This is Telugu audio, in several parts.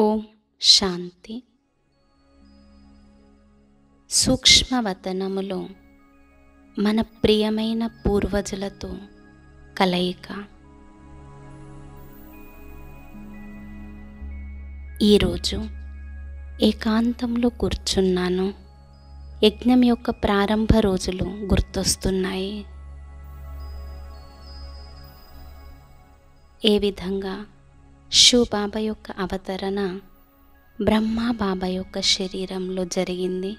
ఓం శాంతి. సూక్ష్మవతనములో మన ప్రియమైన పూర్వజులతో కలయిక. ఈరోజు ఏకాంతంలో కూర్చున్నాను. యజ్ఞం యొక్క ప్రారంభ రోజులు గుర్తొస్తున్నాయి. ఏ విధంగా శివ్ బాబా యొక్క అవతరణ బ్రహ్మా బాబా యొక్క శరీరంలో జరిగింది,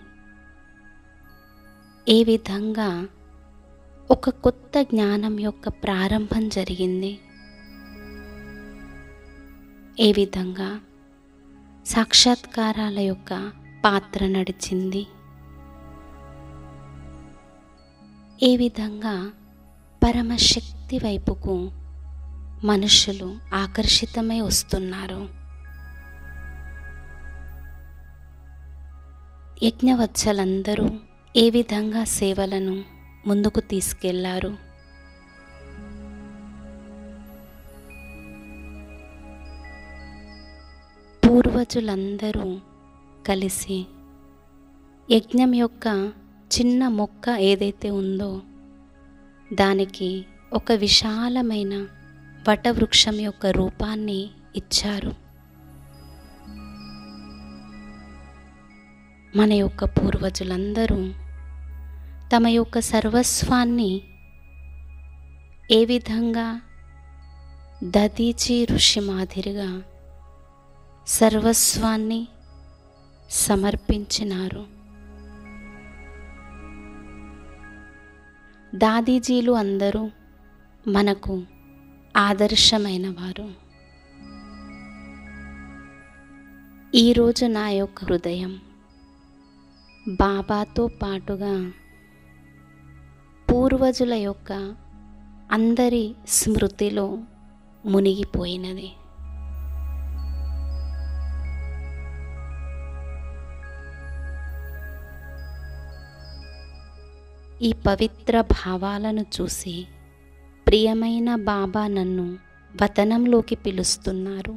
ఏ విధంగా ఒక కొత్త జ్ఞానం యొక్క ప్రారంభం జరిగింది, ఏ విధంగా సాక్షాత్కారాల యొక్క పాత్ర నడిచింది, ఏ విధంగా పరమశక్తి వైపుకు మనుషులు ఆకర్షితమై వస్తున్నారు. యజ్ఞవత్సలందరూ ఏ విధంగా సేవలను ముందుకు తీసుకెళ్లారు. పూర్వజులందరూ కలిసి యజ్ఞం యొక్క చిన్న మొక్క ఏదైతే ఉందో దానికి ఒక విశాలమైన వటవృక్షం యొక్క రూపాన్ని ఇచ్చారు. మన యొక్క పూర్వజులందరూ తమ యొక్క సర్వస్వాన్ని ఏ విధంగా దదీచి ఋషి మాదిరిగా సర్వస్వాన్ని సమర్పించినారు. దాదీజీలు అందరూ మనకు ఆదర్శమైన వారు. ఈరోజు నా యొక్క హృదయం బాబాతో పాటుగా పూర్వజుల యొక్క అందరి స్మృతిలో మునిగిపోయినది. ఈ పవిత్ర భావాలను చూసి ప్రియమైన బాబా నన్ను వతనంలోకి పిలుస్తున్నారు.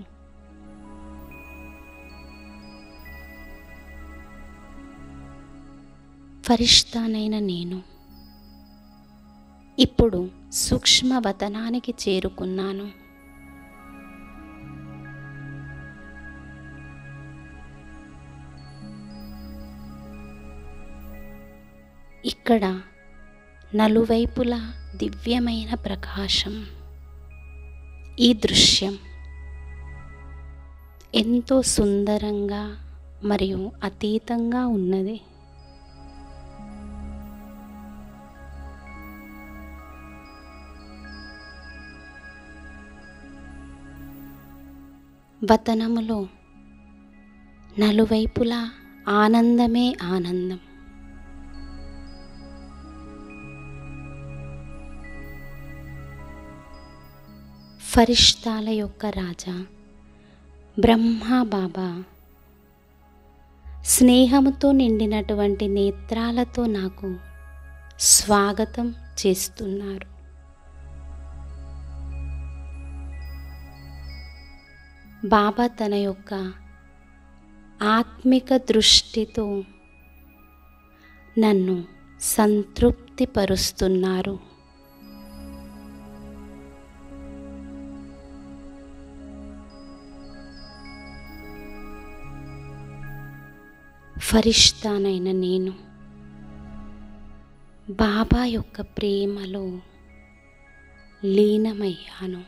ఫరిష్తానైన నేను ఇప్పుడు సూక్ష్మ వతనానికి చేరుకున్నాను. ఇక్కడ నలువైపులా దివ్యమైన ప్రకాశం. ఈ దృశ్యం ఎంతో సుందరంగా మరియు అతీతంగా ఉన్నది. వతనములో నలువైపులా ఆనందమే ఆనందం. ఫరిష్తాల యొక్క రాజా బ్రహ్మా బాబా స్నేహముతో నిండినటువంటి నేత్రాలతో నాకు స్వాగతం చేస్తున్నారు. బాబా తన యొక్క ఆత్మిక దృష్టితో నన్ను సంతృప్తిపరుస్తున్నారు. ఫరిష్తానైన నేను బాబా యొక్క ప్రేమలో లీనమయ్యాను.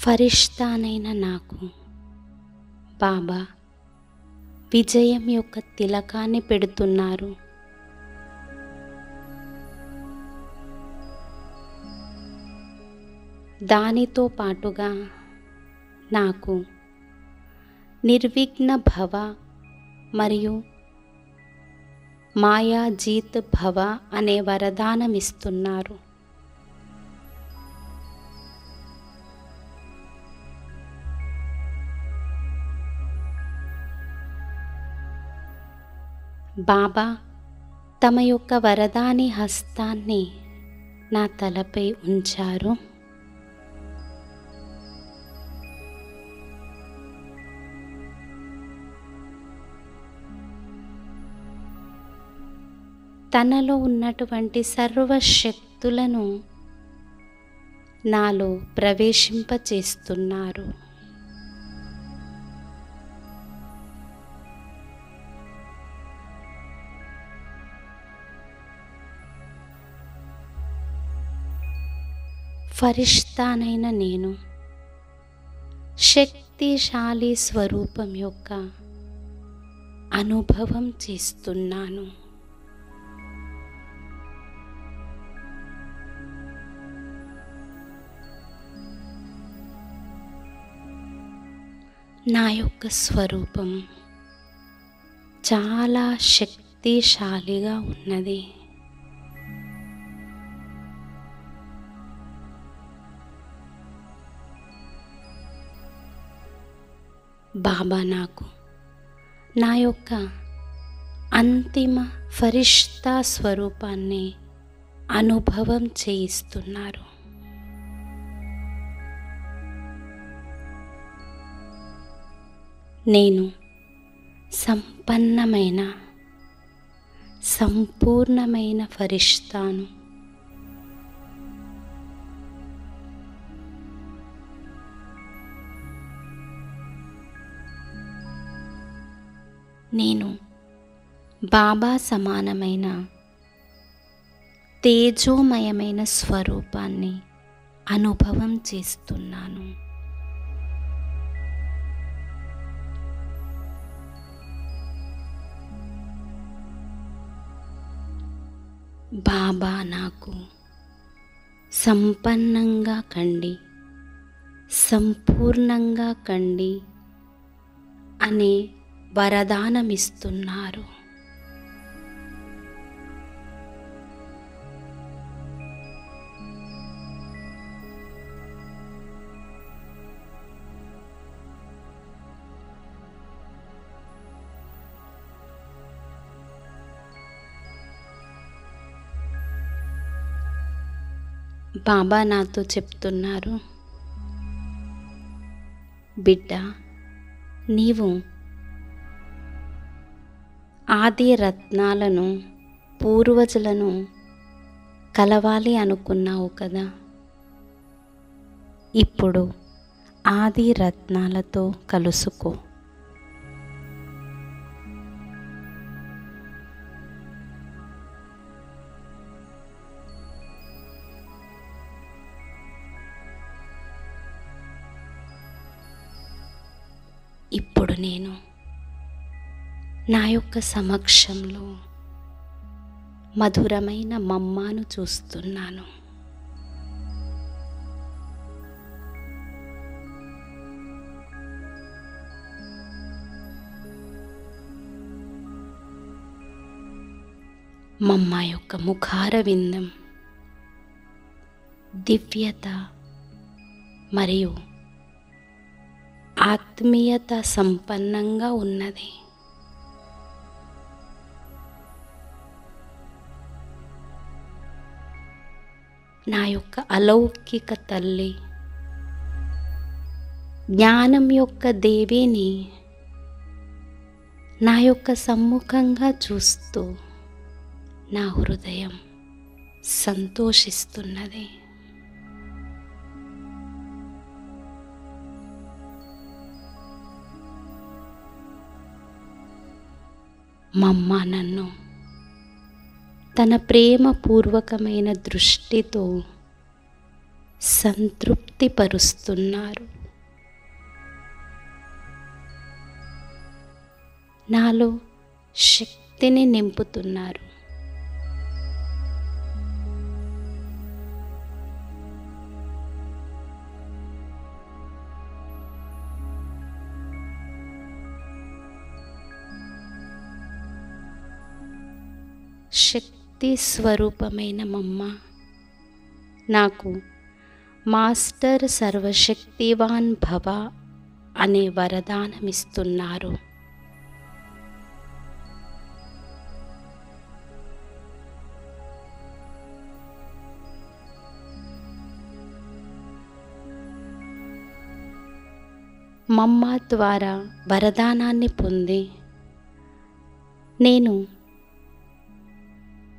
ఫరిష్తానైన నాకు బాబా విజయం యొక్క తిలకాన్ని పెడుతున్నారు. దానితో పాటుగా నాకు నిర్విఘ్న భవ మరియు మాయాజీత్ భవ అనే వరదానమిస్తున్నారు. బాబా తమ యొక్క వరదాని హస్తాన్ని నా తలపై ఉంచారు. తనలో ఉన్నటువంటి సర్వశక్తులను నాలో ప్రవేశింపచేస్తున్నారు. ఫరిష్తానైన నేను శక్తిశాలి స్వరూపం యొక్క అనుభవం చేస్తున్నాను. నా యొక్క స్వరూపం చాలా శక్తిశాలిగా ఉన్నది. బాబా నాకు నా యొక్క అంతిమ ఫరిష్తా స్వరూపాన్ని అనుభవం చేయిస్తున్నారు. నేను సంపన్నమైన సంపూర్ణమైన ఫరిష్తాను. నేను బాబా సమానమైన తేజోమయమైన స్వరూపాన్ని అనుభవం చేస్తున్నాను. బాబా నాకు సంపన్నంగా కండి, సంపూర్ణంగా కండి అనే వరదానమిస్తున్నారు. బాబా నాతో చెప్తున్నారు, బిడ్డ, నీవు ఆది రత్నాలను, పూర్వజులను కలవాలి అనుకున్నావు కదా. ఇప్పుడు ఆది రత్నాలతో కలుసుకో. ఇప్పుడు నేను నా యొక్క సమక్షంలో మధురమైన మమ్మాను చూస్తున్నాను. మమ్మ యొక్క ముఖార విందం దివ్యత మరియు ఆత్మీయత సంపన్నంగా ఉన్నది. నా యొక్క అలౌకిక తల్లి, జ్ఞానం యొక్క దేవిని నా యొక్క సమ్ముఖంగా చూస్తూ నా హృదయం సంతోషిస్తున్నది. మమ్మ నన్ను తన ప్రేమపూర్వకమైన దృష్టితో సంతృప్తిపరుస్తున్నారు. నాలో శక్తిని నింపుతున్నారు. శక్తి స్వరూపమైన మమ్మ నాకు మాస్టర్ సర్వశక్తివాన్ భవ అనే వరదానమిస్తున్నారు. మమ్మ ద్వారా వరదానాన్ని పొంది నేను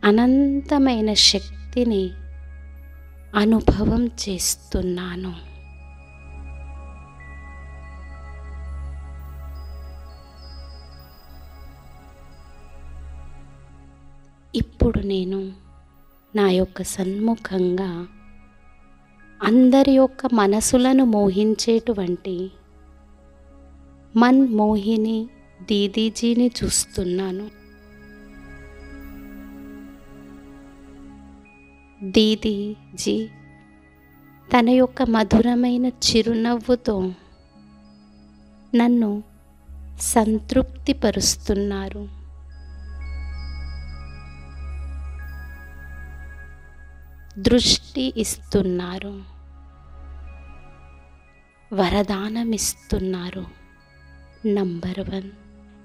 అనంతమైన శక్తిని అనుభవం చేస్తున్నాను. ఇప్పుడు నేను నా యొక్క సన్ముఖంగా అందరి యొక్క మనసులను మోహించేటువంటి మన్మోహిని దీదీజీని చూస్తున్నాను. దీదీజీ తన యొక్క మధురమైన చిరునవ్వుతో నన్ను సంతృప్తిపరుస్తున్నారు. దృష్టి ఇస్తున్నారు, వరదానమిస్తున్నారు. నంబర్ 1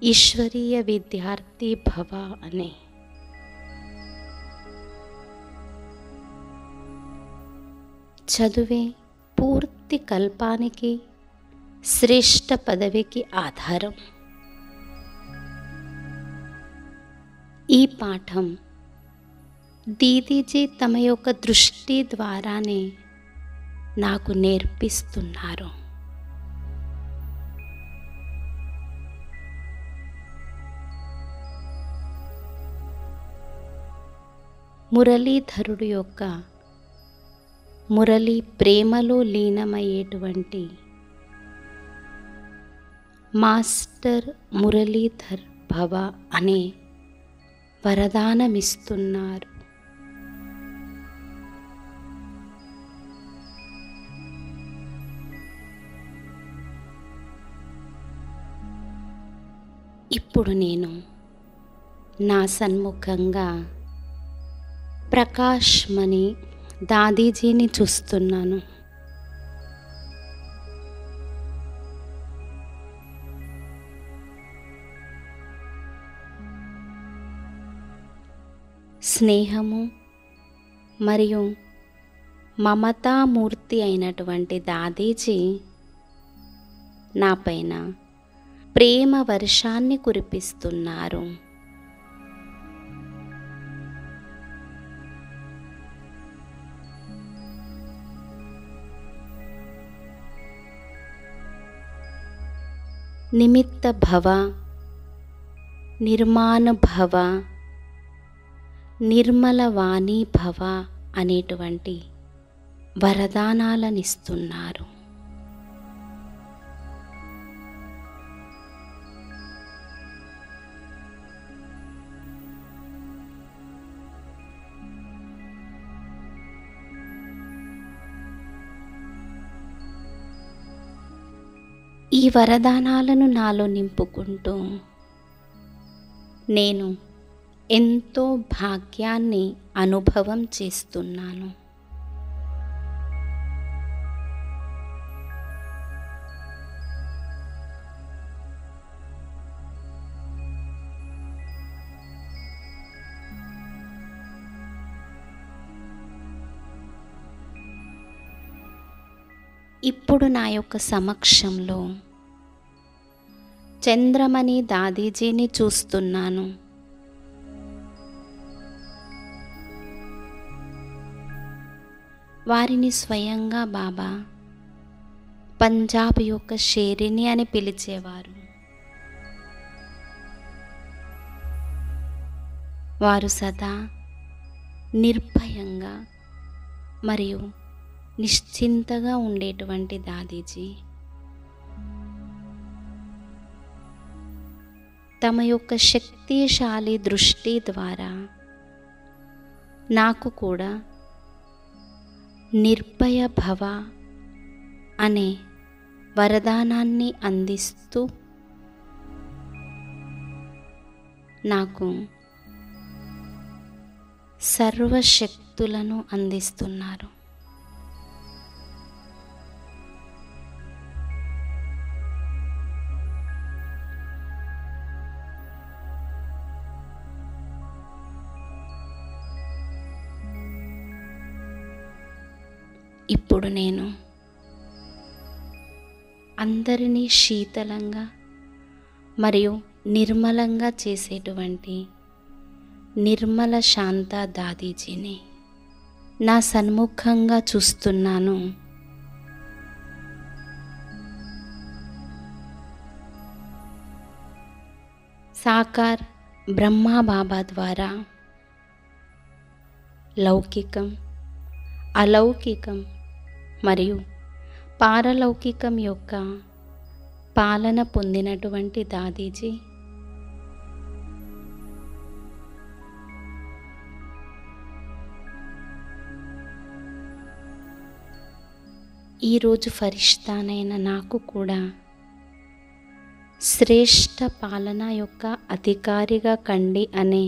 ఈశ్వరీయ విద్యార్థి భవ అనే. చదువే పూర్తి కల్పానికి, శ్రేష్ఠ పదవికి ఆధారం. ఈ పాఠం దీదీజీ తమ యొక్క దృష్టి ద్వారానే నాకు నేర్పిస్తున్నారు. మురళీధరుడు యొక్క మురళీ ప్రేమలో లీనమయ్యేటువంటి మాస్టర్ మురళీధర్ భవ అనే వరదానమిస్తున్నారు. ఇప్పుడు నేను నా సన్ముఖంగా ప్రకాష్ మణి దాదీజీని చూస్తున్నాను. స్నేహము మరియు మమతామూర్తి అయినటువంటి దాదీజీ నాపైన ప్రేమ వర్షాన్ని కురిపిస్తున్నారు. నిమిత్త భవ, నిర్మాణ భవ, నిర్మల వాణి భవ అనేటువంటి వరదానాలనిస్తున్నారు. ఈ వరదానాలను నాలో నింపుకుంటూ నేను ఎంతో భాగ్యాన్ని అనుభవం చేస్తున్నాను. ఇప్పుడు నా యొక్క సమక్షంలో చంద్రమణి దాదీజీని చూస్తున్నాను. వారిని స్వయంగా బాబా పంజాబ్ యొక్క షేరిని అని పిలిచేవారు. వారు సదా నిర్భయంగా మరియు నిశ్చింతగా ఉండేటువంటి దాదీజీ తమ యొక్క శక్తిశాలి దృష్టి ద్వారా నాకు కూడా నిర్భయ భవ అనే వరదానాన్ని అందిస్తూ నాకు సర్వశక్తులను అందిస్తున్నారు. ఇప్పుడు నేను అందరినీ శీతలంగా మరియు నిర్మలంగా చేసేటువంటి నిర్మల శాంత దాదీజీని నా సన్ముఖంగా చూస్తున్నాను. సాకార్ బ్రహ్మా బాబా ద్వారా లౌకికం, అలౌకికం మరియు పారలౌకికం యొక్క పాలన పొందినటువంటి దాదీజీ ఈరోజు ఫరిష్తానైన నాకు కూడా శ్రేష్ఠ పాలన యొక్క అధికారిగా కండి అనే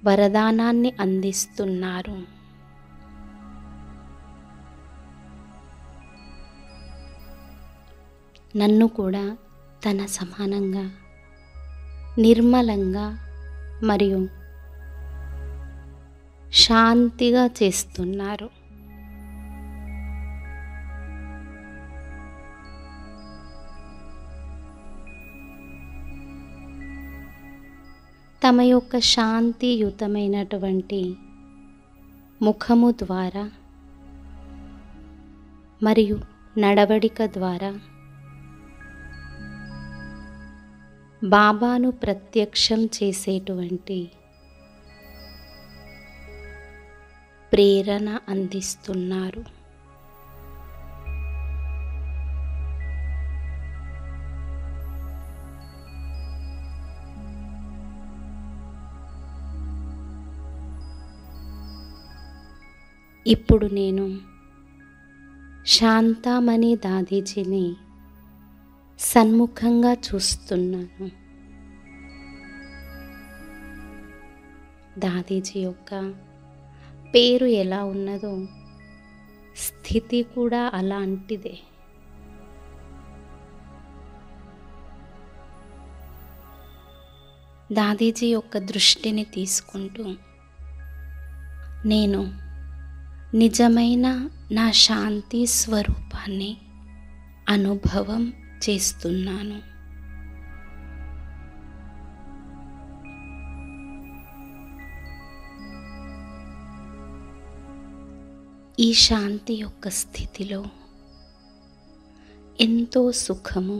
వరదానాన్ని అందిస్తున్నారు. నన్ను కూడా తన సమానంగా నిర్మలంగా మరియు శాంతిగా చేస్తున్నారు. తమ యొక్క శాంతియుతమైనటువంటి ముఖము ద్వారా మరియు నడవడిక ద్వారా బాబాను ప్రత్యక్షం చేసేటువంటి ప్రేరణ అందిస్తున్నారు. ఇప్పుడు నేను శాంతామణి దాదీజీని సన్ముఖంగా చూస్తున్నాను. దాదీజీ యొక్క పేరు ఎలా ఉన్నదో స్థితి కూడా అలాంటిదే. దాదీజీ యొక్క దృష్టిని తీసుకుంటూ నేను నిజమైన నా శాంతి స్వరూపాన్ని అనుభవం చేస్తున్నాను. ఈ శాంతి యొక్క స్థితిలో ఎంతో సుఖము,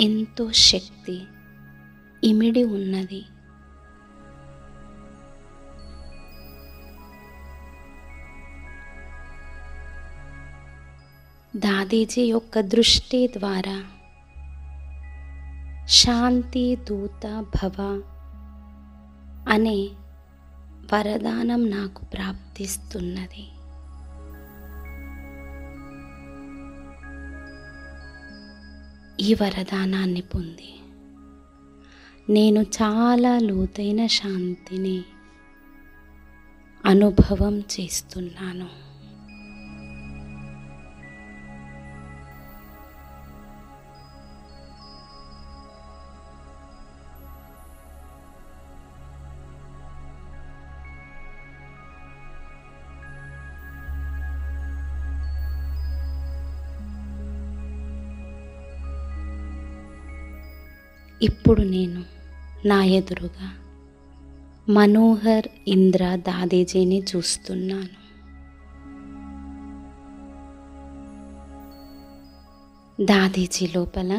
ఎంతో శక్తి ఇమిడి ఉన్నది. దాదీజీ యొక్క దృష్టి ద్వారా శాంతి దూత భవ అనే వరదానం నాకు ప్రాప్తిస్తున్నది. ఈ వరదానాన్ని పొంది నేను చాలా లోతైన శాంతిని అనుభవం చేస్తున్నాను. ఇప్పుడు నేను నా ఎదురుగా మనోహర్ ఇంద్ర దాదీజీని చూస్తున్నాను. దాదీజీ లోపల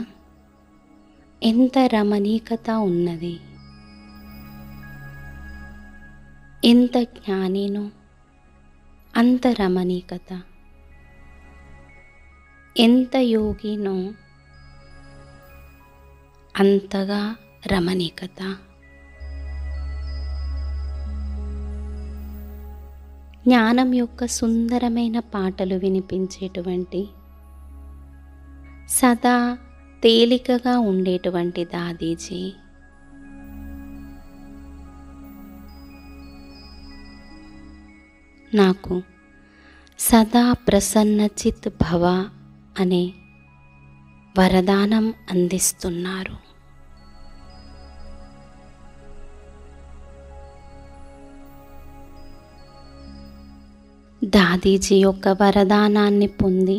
ఎంత రమణీకత ఉన్నది, ఎంత జ్ఞానినో అంత రమణీకత, ఎంత యోగినో అంతగా రమణీకత. జ్ఞానం యొక్క సుందరమైన పాటలు వినిపించేటువంటి, సదా తేలికగా ఉండేటువంటి దాదీజీ నాకు సదా ప్రసన్నచిత్ భవ అనే వరదానం అందిస్తున్నారు. దాదీజీ యొక్క వరదానాన్ని పొంది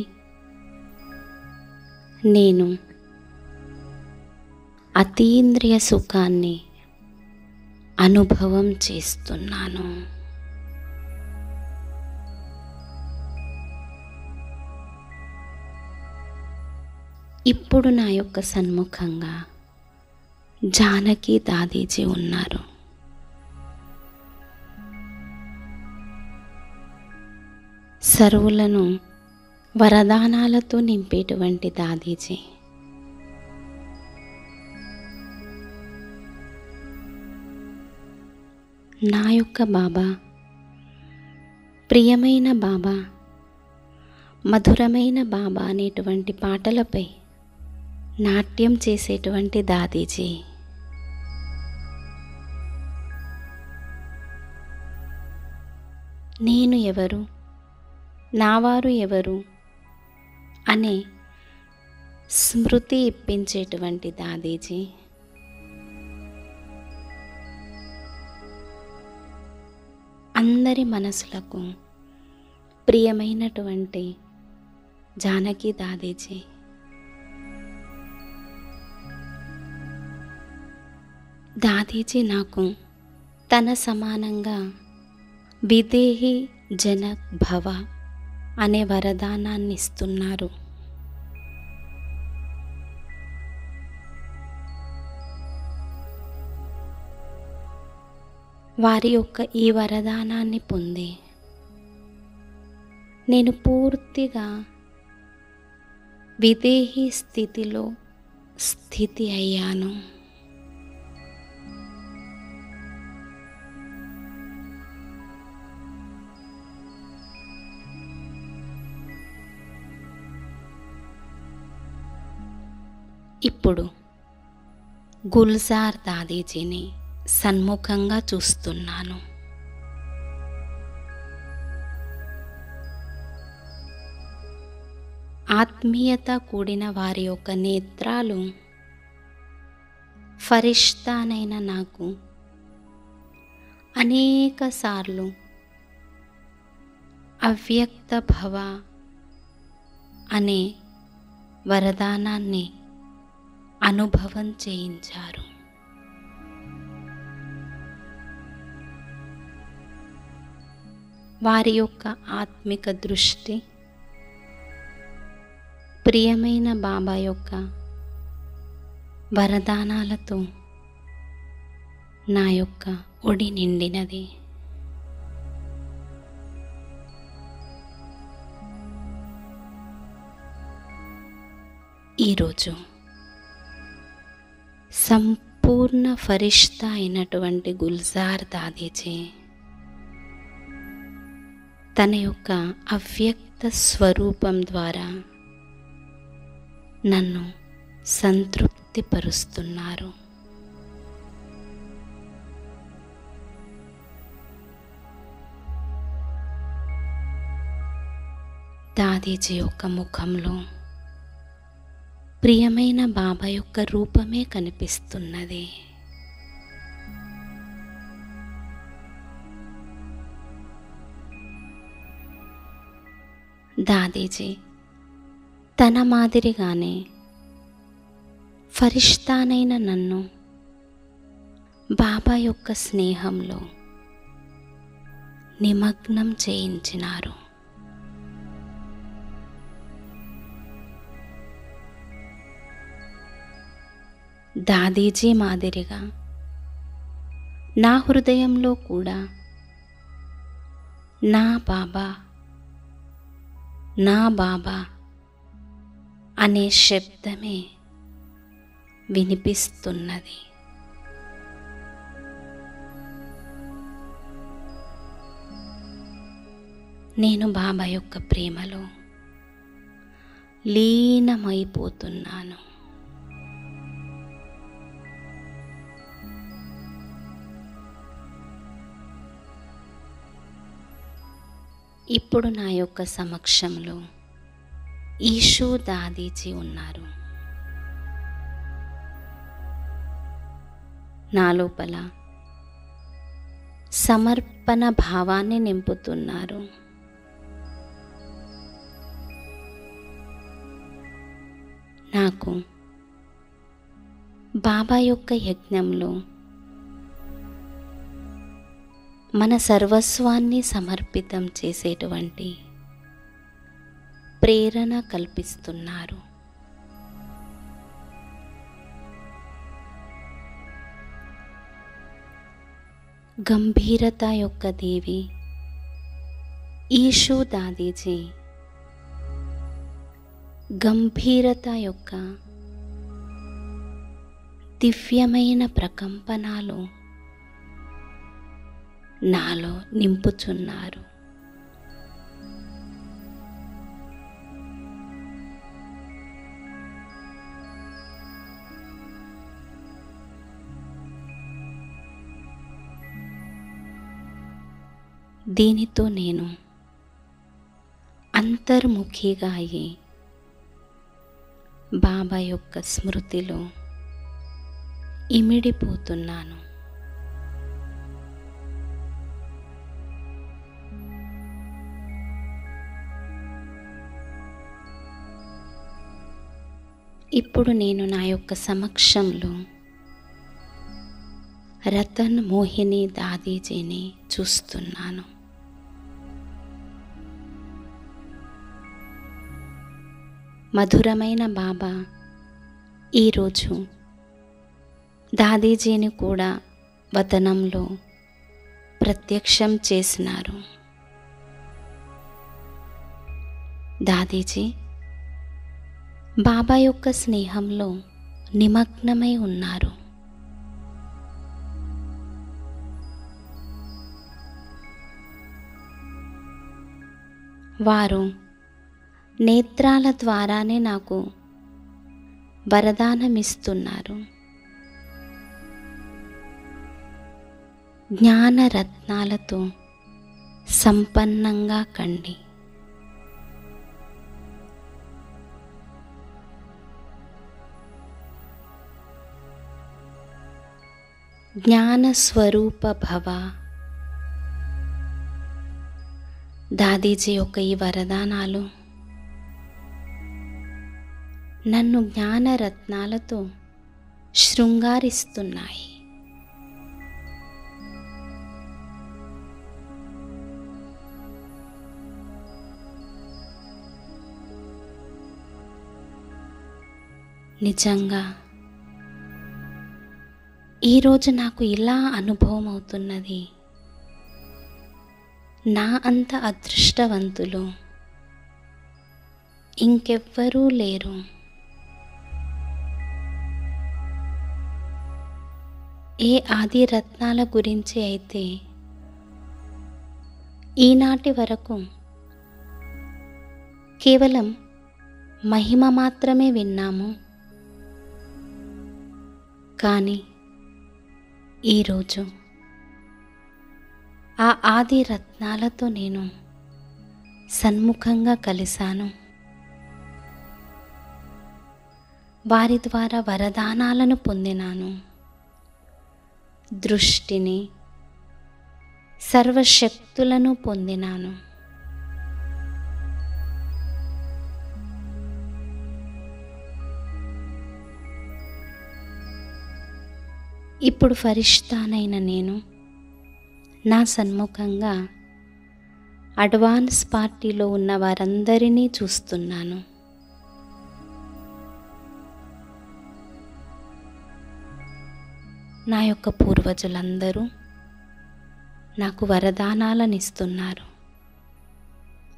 నేను అతీంద్రియ సుఖాన్ని అనుభవం చేస్తున్నాను. ఇప్పుడు నా యొక్క సన్ముఖంగా జానకి దాదీజీ ఉన్నారు. సర్వులను వరదానాలతో నింపేటువంటి దాదీజీ. నా యొక్క బాబా, ప్రియమైన బాబా, మధురమైన బాబా అనేటువంటి పాటలపై నాట్యం చేసేటువంటి దాదీజీ. నేను ఎవరు, నావారు ఎవరు అనే స్మృతి ఇప్పించేటువంటి దాదీజీ. అందరి మనసులకు ప్రియమైనటువంటి జానకి దాదీజీ. దాదీజీ నాకు తన సమానంగా విదేహి జనక్ భవ అనే వరదానాన్ని ఇస్తున్నారు. వారి యొక్క ఈ వరదానాన్ని పొంది నేను పూర్తిగా విదేహి స్థితిలో స్థితి అయ్యాను. ఇప్పుడు గుల్జార్ దాదీజీని సన్ముఖంగా చూస్తున్నాను. ఆత్మీయత కూడిన వారి యొక్క నేత్రాలు ఫరిష్తానైన నాకు అనేక సార్లు అవ్యక్త భవ అనే వరదానాన్ని అనుభవం చేయించారు. వారి యొక్క ఆత్మిక దృష్టి ప్రియమైన బాబా యొక్క వరదానాలతో నా యొక్క ఒడి నిండినది. ఈరోజు సంపూర్ణ ఫరిష్తా అయినటువంటి గుల్జార్ దాదీజీ తన యొక్క అవ్యక్త స్వరూపం ద్వారా నన్ను సంతృప్తిపరుస్తున్నారు. దాదీజీ యొక్క ముఖంలో ప్రియమైన బాబా యొక్క రూపమే కనిపిస్తున్నది. దాదీజీ తన మాదిరిగానే ఫరిష్తానైన నన్ను బాబా యొక్క స్నేహంలో నిమగ్నం చేయించినారు. దాదీజీ మాదిరిగా నా హృదయంలో కూడా నా బాబా నా బాబా అనే శబ్దమే వినిపిస్తున్నది. నేను బాబా యొక్క ప్రేమలో లీనమైపోతున్నాను. ఇప్పుడు నా యొక్క సమక్షంలో ఈషూ దాదీజీ ఉన్నారు. నా లోపల సమర్పణ భావాన్ని నింపుతున్నారు. నాకు బాబా యొక్క యజ్ఞంలో మన సర్వస్వాన్ని సమర్పితం చేసేటువంటి ప్రేరణ కల్పిస్తున్నారు. గంభీరత యొక్క దేవి ఈషూ దాదీజీ గంభీరత యొక్క దివ్యమైన ప్రకంపనాలు నాలో నింపుచున్నారు. దీనితో నేను అంతర్ముఖిగా అయ్యి బాబా యొక్క స్మృతిలో ఇమిడిపోతున్నాను. ఇప్పుడు నేను నా యొక్క సమక్షంలో రతన్ మోహిని దాదీజీని చూస్తున్నాను. మధురమైన బాబా ఈరోజు దాదీజీని కూడా వతనంలో ప్రత్యక్షం చేసినారు. దాదీజీ బాబా యొక్క స్నేహంలో నిమగ్నమై ఉన్నారు. వారు నేత్రాల ద్వారానే నాకు వరదానమిస్తున్నారు. జ్ఞానరత్నాలతో సంపన్నంగా కండి. జ్ఞానస్వరూప భవ. దాదీజీ యొక్క ఈ వరదానాలు నన్ను జ్ఞానరత్నాలతో శృంగారిస్తున్నాయి. నిజంగా ఈరోజు నాకు ఇలా అనుభవం అవుతున్నది. నా అంత అదృష్టవంతులు ఇంకెవ్వరూ లేరు. ఏ ఆది రత్నాల గురించి అయితే ఈనాటి వరకు కేవలం మహిమ మాత్రమే విన్నాము, కానీ ఈరోజు ఆ ఆది రత్నాలతో నేను సన్ముఖంగా కలిశాను. వారి ద్వారా వరదానాలను పొందినాను. దృష్టిని, సర్వశక్తులను పొందినాను. ఇప్పుడు ఫరిష్తానైన నేను నా సన్ముఖంగా అడ్వాన్స్ పార్టీలో ఉన్న వారందరినీ చూస్తున్నాను. నా యొక్క పూర్వజులందరూ నాకు వరదానాలను ఇస్తున్నారు.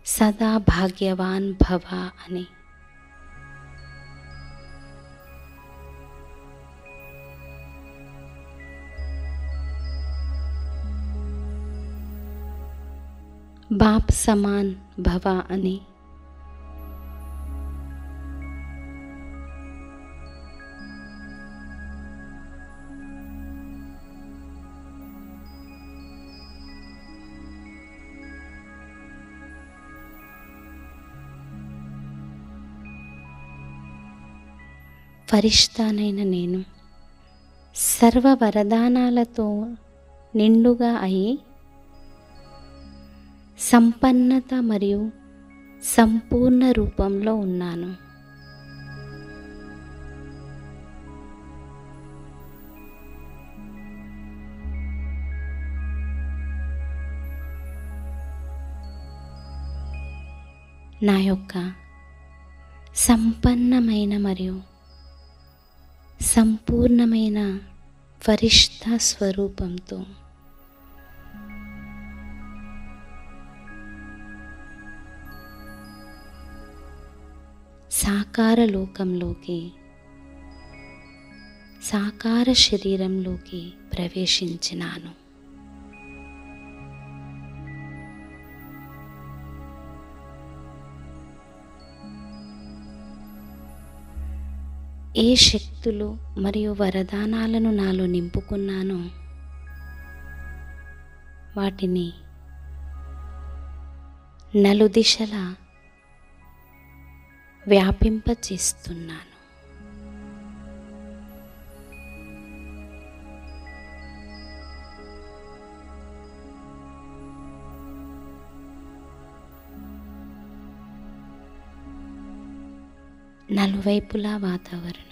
సదా భాగ్యవాన్ భవ అని. బాప్ సమాన్ భవ అని. ఫరిష్తానైన నేను సర్వ వరదానాలతో నిండుగా అయి సంపన్నత మరియు సంపూర్ణ రూపంలో ఉన్నాను. నా యొక్క సంపన్నమైన మరియు సంపూర్ణమైన ఫరిష్తా స్వరూపంతో సాకార లోకంలోకి, సాకార శరీరంలోకి ప్రవేశించినాను. ఏ శక్తులు మరియు వరదానాలను నాలో నింపుకున్నానో వాటిని నలుదిశలా వ్యాపింపచేస్తున్నాను. నలువైపులా వాతావరణం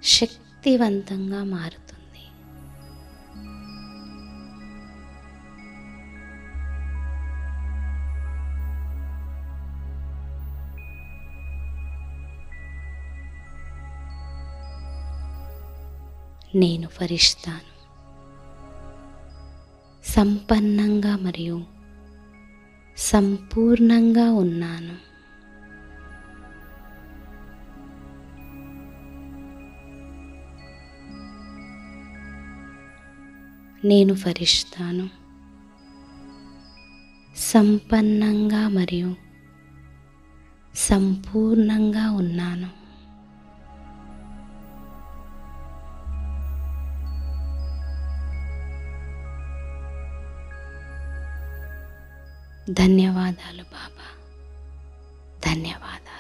శక్తివంతంగా మారుతుంది. నేను ఫరిష్తాను. సంపన్నంగా మరియు సంపూర్ణంగా ఉన్నాను. నేను ఫరిష్తాను. సంపన్నంగా మరియు సంపూర్ణంగా ఉన్నాను. ధన్యవాదాలు బాబా, ధన్యవాదాలు.